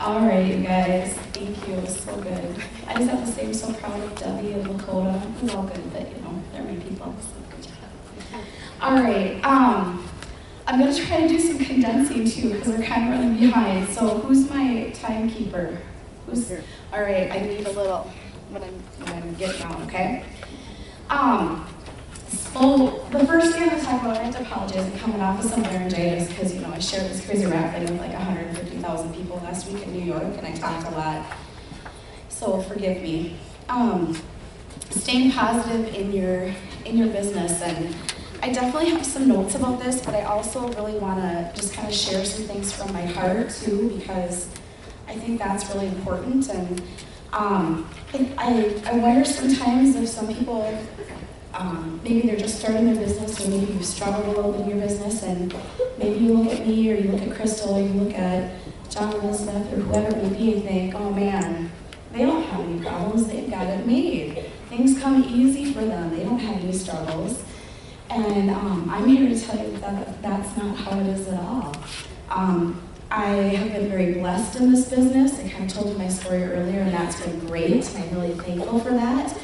All right, you guys. Thank you. It was so good. I just have to say I'm so proud of Debbie and Lakota. It was all good, but they're my people. So good job. All right. I'm going to try to do some condensing too because we're kind of running behind. So who's my timekeeper? All right, I need a little when I'm getting on, okay? So the first thing I'm going to talk about, I have to apologize. I'm coming off of some laryngitis because, I shared this crazy rap thing with like 150,000 people last week in New York, and I talked a lot. So forgive me. Staying positive in your business, and I definitely have some notes about this, but I also really want to just kind of share some things from my heart too, because I think that's really important. And I wonder sometimes if some people, maybe they're just starting their business, or maybe you've struggled a little bit in your business, and maybe you look at me, or you look at Crystal, or you look at John and Elizabeth, or whoever it may be, and think, oh man, they don't have any problems, they've got it made. Things come easy for them, they don't have any struggles. And I'm here to tell you that that's not how it is at all. I have been very blessed in this business. I kind of told you my story earlier, and that's been great, and I'm really thankful for that.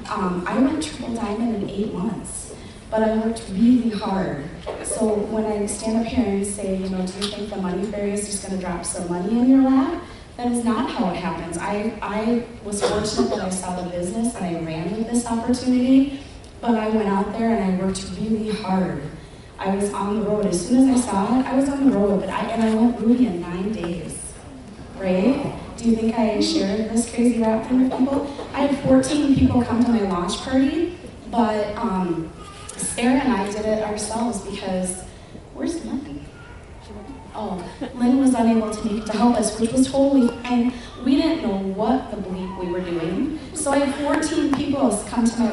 I went triple diamond in 8 months, but I worked really hard. So when I stand up here and say, do you think the money fairy is just going to drop some money in your lap? That is not how it happens. I was fortunate that I saw the business and I ran with this opportunity, but I went out there and I worked really hard. I was on the road. As soon as I saw it, I was on the road, and I went really in 9 days, right? Do you think I shared this crazy rap thing with people? I had 14 people come to my launch party, but Sarah and I did it ourselves because, where's Lynn? Oh, Lynn was unable to help us, which was totally fine. We didn't know what the bleep we were doing. So I had 14 people come to my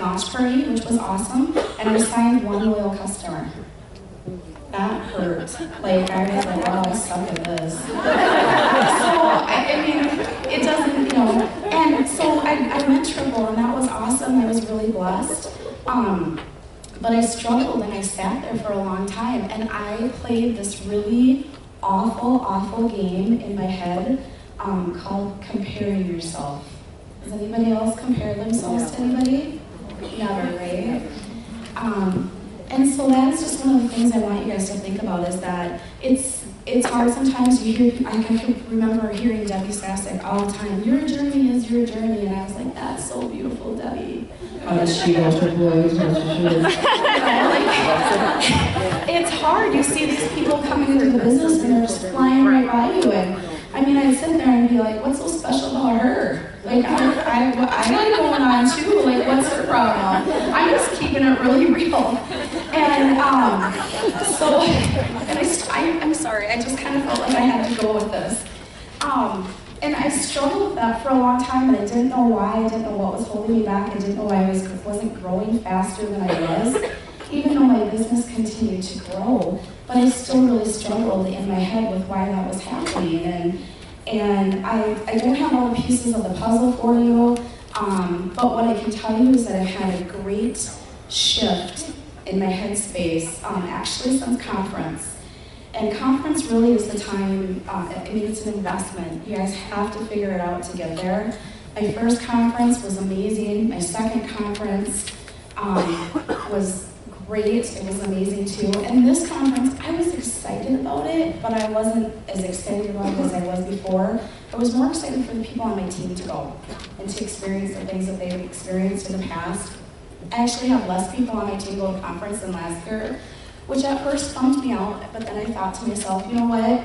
launch party, which was awesome, and I signed 1 loyal customer. That hurt. Like, I was like, oh, I suck at this. So, I mean, it doesn't, and so I went triple, and that was awesome. I was really blessed. But I struggled, and I sat there for a long time, and I played this really awful game in my head called comparing yourself. Does anybody else compare themselves to anybody? Never, right? And so that's just one of the things I want you guys to think about, is that it's hard sometimes. I can remember hearing Debbie say all the time, your journey is your journey, and I was like, that's so beautiful, Debbie. She goes her boys, it's hard. You see these people coming into the business and they're just flying right by you, and I mean, I'd sit there and be like, what's so special about her? Like, I got it going on too. Like, what's her problem? I'm just keeping it really real. And I'm sorry, I just kind of felt like I had to go with this. And I struggled with that for a long time, and I didn't know why. I didn't know what was holding me back. I didn't know why I wasn't growing faster than I was, even though my business continued to grow. But I still really struggled in my head with why that was happening. And I don't have all the pieces of the puzzle for you, but what I can tell you is that I've had a great shift in my headspace, actually since conference. And conference really is the time, it's an investment. You guys have to figure it out to get there. My first conference was amazing. My second conference was great. It was amazing too. And this conference, I was excited about it, but I wasn't as excited about it as I was before. I was more excited for the people on my team to go and to experience the things that they've experienced in the past. I actually have less people on my team go to conference than last year, which at first bummed me out, but then I thought to myself, you know what?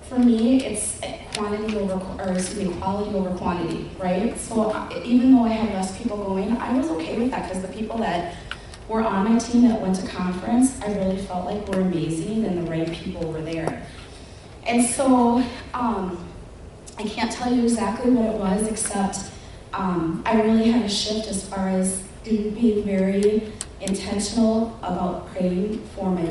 For me, it's quality over quantity, right? So even though I had less people going, I was okay with that because the people that were on my team that went to conference, I really felt like were amazing and the right people were there. And so I can't tell you exactly what it was, except I really had a shift as far as being very intentional about praying for my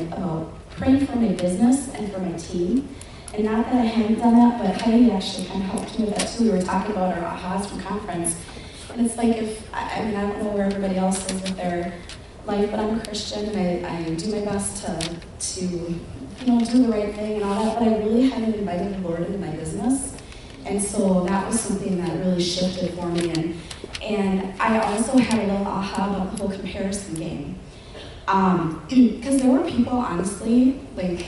business and for my team. And not that I hadn't done that, but Heidi actually kind of helped me with that too. We were talking about our ahas from conference. And it's like I don't know where everybody else is with their life, but I'm a Christian and I do my best to do the right thing and all that, but I really hadn't invited the Lord into my business. And so that was something that really shifted for me. And I also had a little aha about the whole comparison game. Because there were people, honestly, like,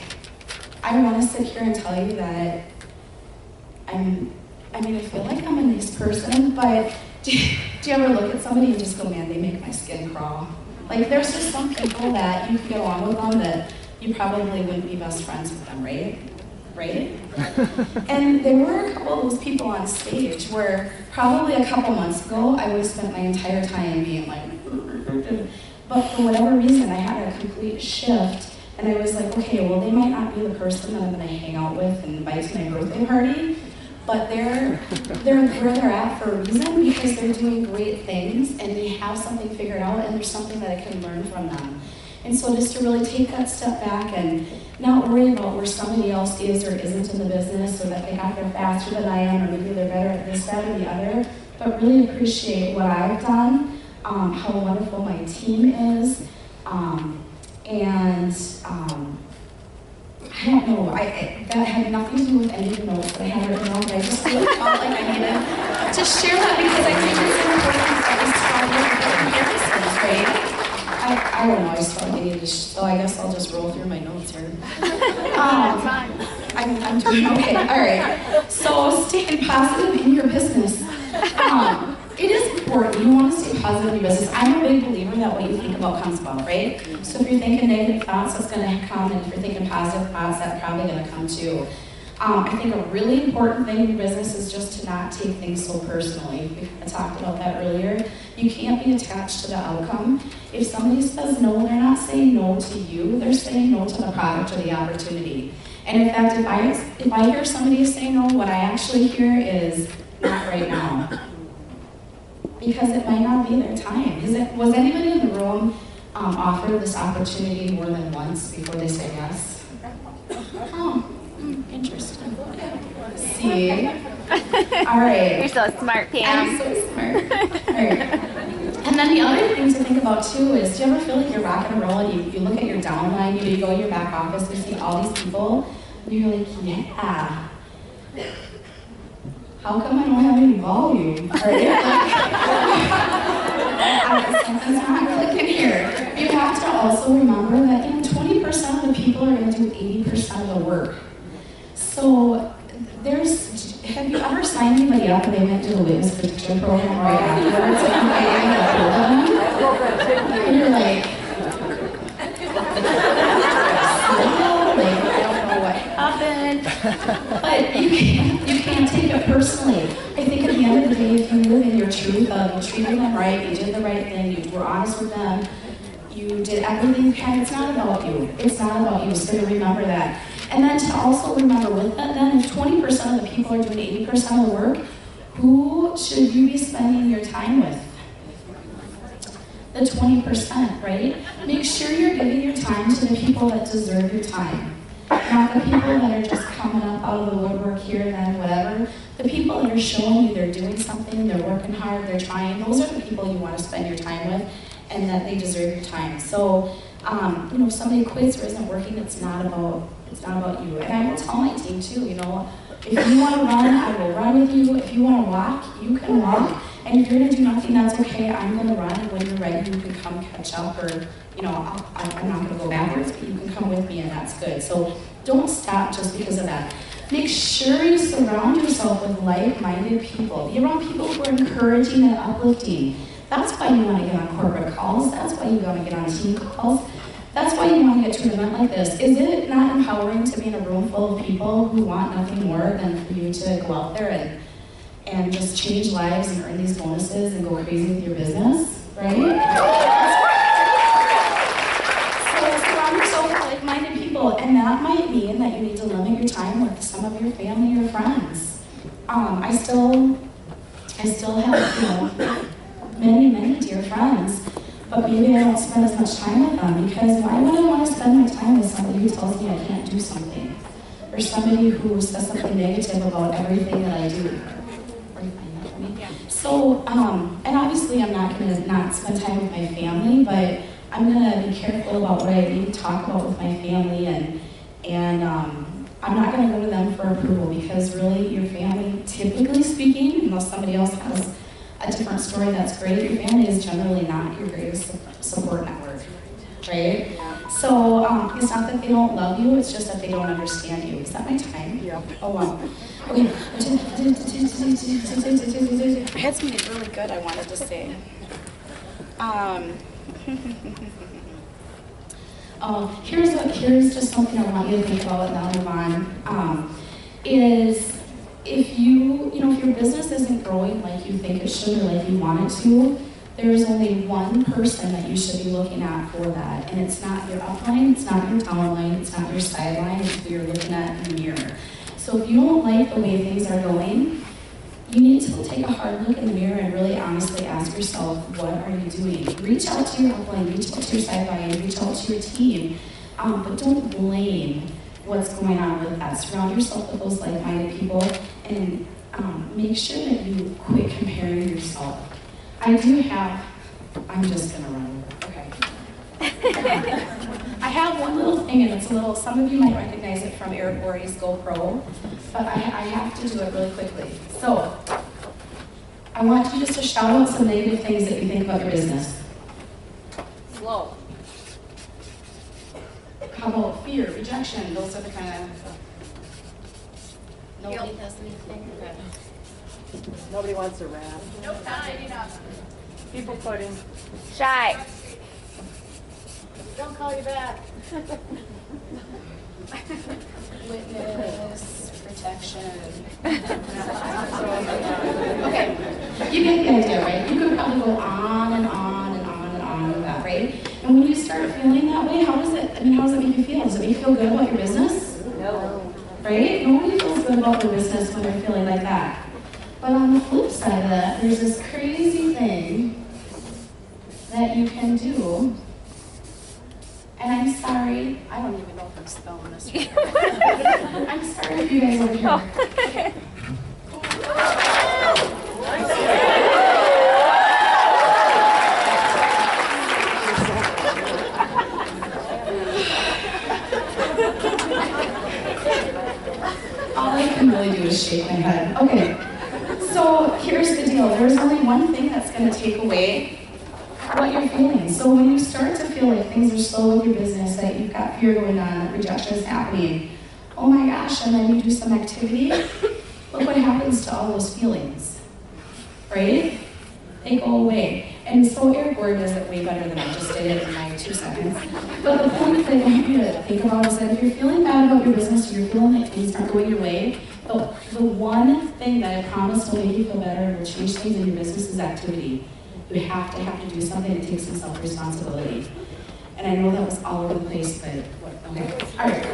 I want to sit here and tell you that I feel like I'm a nice person, but do you ever look at somebody and just go, man, they make my skin crawl? Like, there's just some people that you can get along with them that you probably wouldn't be best friends with them, right? Right? And there were a couple of those people on stage where probably a couple months ago, I would have spent my entire time being like, but for whatever reason, I had a complete shift, and I was like, okay, well, they might not be the person that I'm gonna hang out with and invite to my birthday party, but they're where they're at for a reason, because they're doing great things, and they have something figured out, and there's something that I can learn from them. And so just to really take that step back and not worry about where somebody else is or isn't in the business, or that they got there faster than I am, or maybe they're better at this, that, or the other, but really appreciate what I've done, how wonderful my team is, I don't know, that had nothing to do with any of the notes that I had written down, but I just really felt like I needed to share that, because I think it's important that we start with the comparisons, right? I don't know, I just felt like I needed to, so I guess I'll just roll through my notes here. I'm doing okay, all right. So staying positive in your business. It is important, you want to stay positive in your business. I'm a big believer that what you think about comes about, right? So if you're thinking negative thoughts, that's going to come, and if you're thinking positive thoughts, that's probably going to come too. I think a really important thing in your business is just to not take things so personally. I talked about that earlier. You can't be attached to the outcome. If somebody says no, they're not saying no to you, they're saying no to the product or the opportunity. And in fact, if I hear somebody say no, what I actually hear is, not right now. Because it might not be their time. Was anybody in the room offered this opportunity more than once before they said yes? Oh. Interesting. See? All right. You're so smart, Pam. I'm so smart. All right. And then the other thing to think about too is, do you ever feel like you're rocking and rolling? You look at your downline, you go to your back office, you see all these people, and you're like, yeah. How come I don't have any volume? Something's not clicking here. You have to also remember that 20% of the people are going to do 80% of the work. So have you ever signed anybody up and they went to the witness protection program right afterwards? And you're like, I don't know what happened. But you can't take it personally. I think at the end of the day, if you live in your truth of you treated them right, you did the right thing, you were honest with them, you did everything you can, it's not about you. It's not about you, so remember that. And then to also remember with that, then if 20% of the people are doing 80% of the work, who should you be spending your time with? The 20%, right? Make sure you're giving your time to the people that deserve your time. Not the people that are just coming up out of the woodwork here and then whatever. The people that are showing you they're doing something, they're working hard, they're trying, those are the people you want to spend your time with, and that they deserve your time. So, if somebody quits or isn't working, it's not about you. And I will tell my team too, if you want to run, I will run with you. If you want to walk, you can walk. And if you're going to do nothing, that's okay. I'm going to run, and when you're ready, you can come catch up, or, I'm not going to go backwards, but you can come with me, and that's good. So don't stop just because of that. Make sure you surround yourself with like-minded people. Be around people who are encouraging and uplifting. That's why you want to get on corporate calls. That's why you want to get on team calls. That's why you want to get to an event like this. Is it not empowering to be in a room full of people who want nothing more than for you to go out there and just change lives and earn these bonuses and go crazy with your business, right? So surround yourself with like-minded people, and that might mean that you need to limit your time with some of your family or friends. I still have, many dear friends, but maybe I don't spend as much time with them, because why would I want to spend my time with somebody who tells me I can't do something? Or somebody who says something negative about everything that I do? Are you finding that for me? Yeah. So, and obviously I'm not going to not spend time with my family, but I'm going to be careful about what I maybe talk about with my family, and I'm not going to go to them for approval because really your family, typically speaking, unless somebody else has a different story that's great, your family is generally not your greatest support network, right? So it's not that they don't love you, it's just that they don't understand you. Is that my time? Yeah. Oh, wow. Okay. I had something really good I wanted to say. Here's just something I want you to think about, and then I'll move on. Is if if your business isn't growing like you think it should or like you want it to, there's only one person that you should be looking at for that, and it's not your upline, it's not your downline, it's not your sideline, it's who you're looking at in the mirror. So if you don't like the way things are going, you need to take a hard look in the mirror and really honestly ask yourself, what are you doing? Reach out to your upline, reach out to your sideline, reach out to your team, but don't blame what's going on with that. Surround yourself with those like-minded people, and make sure that you quit comparing yourself. I'm just gonna run over, okay. I have one little thing, and it's a little, some of you might recognize it from Eric Worre's GoPro, but I have to do it really quickly. So, I want you just to shout out some negative things that you think about your business. Slow. How about fear, rejection? Those are the kind of... Nobody has anything? Okay. Nobody wants to rap. Nope, not enough. People putting. Shy. Don't call you back. Witness, protection. Okay, you get the idea, right? You could probably go on and on and on and on with that, right? And when you start feeling that way, how does it make you feel? Does it make you feel good about your business? No. Right? Nobody feels good about their business when they're feeling like that. But on the flip side of that, there's this crazy thing that you can do. And I'm sorry, I don't even know if I'm spelling this right. I'm sorry if you guys are here. Okay. All I can really do is shake my head. Okay, so here's the deal. There's only one thing that's going to take away what you're feeling. So when you start to feel like things are slow with your business, that you've got fear going on, that rejection is happening, oh my gosh, and then you do some activity, look what happens to all those feelings, right? They go away. And so Eric Worre does it way better than I just did it in my 2 seconds. But the point that I want you to think about is that if you're feeling bad about your business, or you're feeling like things aren't going your way, the one thing that I promise will make you feel better and will change things in your business is activity. You have to do something that takes some self-responsibility. And I know that was all over the place, but okay. All right.